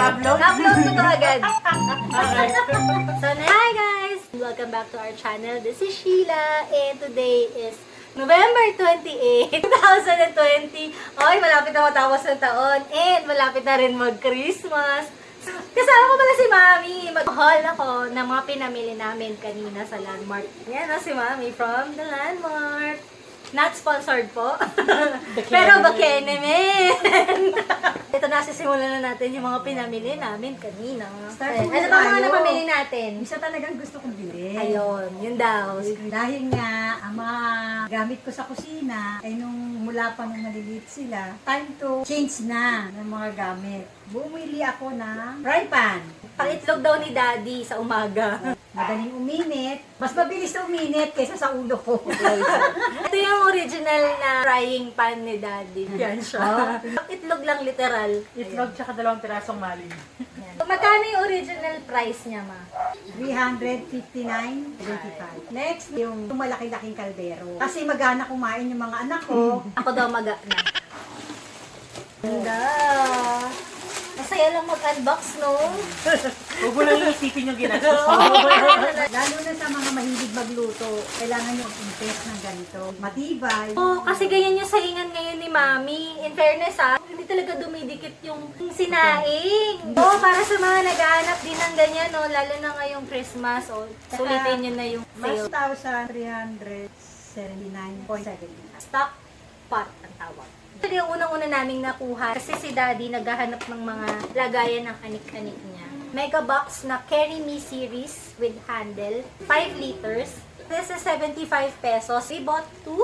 Na-upload? Na-upload ko to agad. Okay. So, hi guys! Welcome back to our channel. This is Sheila and today is November 28, 2020. Ay, malapit na matapos ng taon and malapit na rin mag-Christmas. Kasama ko pala si Mami. Mag-haul ako ng mga pinamili namin kanina sa Landmark. Yan na si Mami from the Landmark. Not sponsored po. Pero bakene men. Ito na, sisimulan na natin yung mga pinamili namin kanina. Start Ano ba mga napamili natin? Isa talagang gusto kong bilhin. Ayun, yun daw. Dahil nga, ang mga gamit ko sa kusina, ay nung mula pa nung maliliit sila, time to change na ng mga gamit. Bumili ako ng fry pan. Pangitlog daw ni Daddy sa umaga. Madaling uminit. Mas mabilis na uminit kaysa sa ulo ko. Ito yung original na frying pan ni Daddy. Yan siya. Itlog lang literal. Itlog tsaka 2 pirasong maling. Magkano yung original price niya, Ma? 359.25. Next, yung malaki-laking kaldero. Kasi magana kumain yung mga anak ko. Ako daw na. Ganda. Masaya lang mag-unbox, no? Huwag mo lang iisipin yung ginastos mo. Lalo na sa mga mahilig magluto, kailangan yung invest ng ganito. Matibay. Oh, kasi ganyan yung saingan ngayon ni Mami. In fairness, hindi talaga dumidikit yung sinaing. Oh, para sa mga naghahanap din ng ganyan, no? Lalo na ngayong Christmas, sulitin nyo na yung Mas sale. 1,379.70. Stock pot ang tawag. Ito yung unang-una naming nakuha kasi si Daddy naghahanap ng mga lagayan ng anik-anik niya. Mega box na Carry Me series with handle, 5 liters. This is 75 pesos. We bought 2.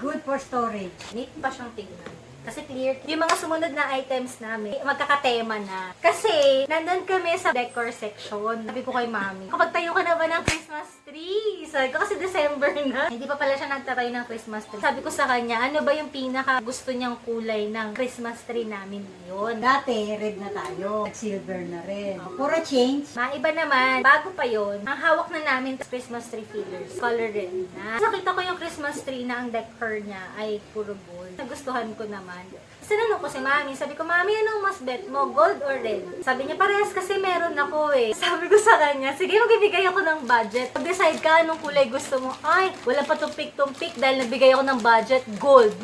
Good for storage. Neat pa siyang tignan. Kasi clear. Yung mga sumunod na items namin, magkakatema na. Kasi, nandun kami sa decor section. Sabi ko kay Mami, kapag tayo ka na ba ng Christmas tree? Sabi ko kasi December na. Hindi pa pala siya nagtatayo ng Christmas tree. Sabi ko sa kanya, ano ba yung pinaka gusto niyang kulay ng Christmas tree namin ngayon? Dati, red na tayo. Silver na rin. For a change, Maiba naman, bago pa yon, ang hawak na namin Christmas tree fillers, color red na. Nakita ko yung Christmas tree na ang decor niya ay puro gold. Nagustuhan ko naman. Sinanong ko si Mami, sabi ko, Mami, anong mas bet mo, gold or red? Sabi niya, parehas kasi meron ako eh. Sabi ko sa kanya, sige, magbibigay ako ng budget. Pag-decide ka anong kulay gusto mo, ay, wala pa tumpik-tumpik dahil nagbigay ako ng budget, gold.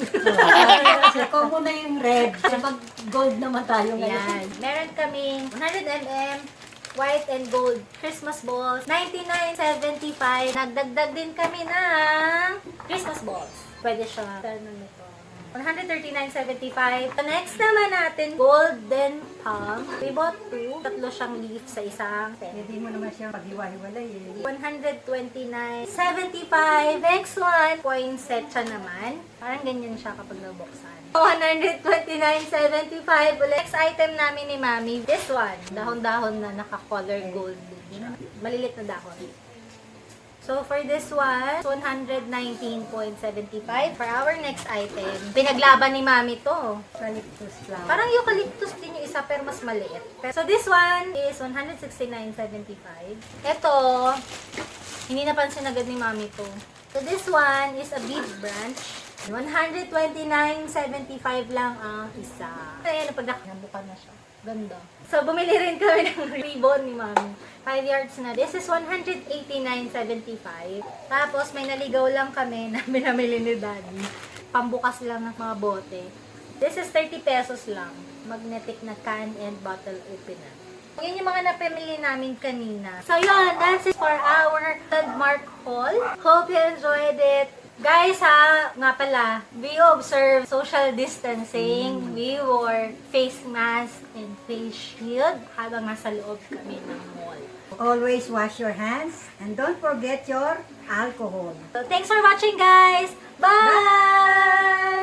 kasi combo na yung red. Kapag gold naman tayo ngayon. Yan. Meron kaming 100mm white and gold Christmas balls. 99.75. Nagdagdag din kami ng Christmas balls. Pwede siya. Ano nito? 139.75. Next naman natin, golden palm. We bought 2. Tatlo siyang leaf sa isang pen. Pwede mo naman siyang paghiwa-hiwalay eh. 129.75. Next one, poinsettia naman. Parang ganyan siya kapag nabuksan. 129.75. Next item namin ni Mami, this one. Dahon-dahon na naka-color gold din siya. Malilit na dahon. So, for this one, 119.75. For our next item, pinaglaban ni Mami to. Eucalyptus flower. Parang eucalyptus din yung isa, pero mas maliit. So, this one is 169.75. Ito, hindi napansin agad ni Mami to. So, this one is a bead branch. 129.75 lang ang isa. Ayan, nabukan na siya. Ganda. So, bumili rin kami ng ribbon ni Mami. 5 yards na. This is 189.75. Tapos, may naligaw lang kami na binamili ni Daddy. Pambukas lang ng mga bote. This is 30 pesos lang. Magnetic na can and bottle opener. Yan yung mga napamili namin kanina. So, yun. That's it for our Landmark haul. Hope you enjoyed it. Guys, nga pala, we observe social distancing. We wore face mask and face shield habang nasa loob kami ng mall. Always wash your hands and don't forget your alcohol. So, thanks for watching, guys! Bye!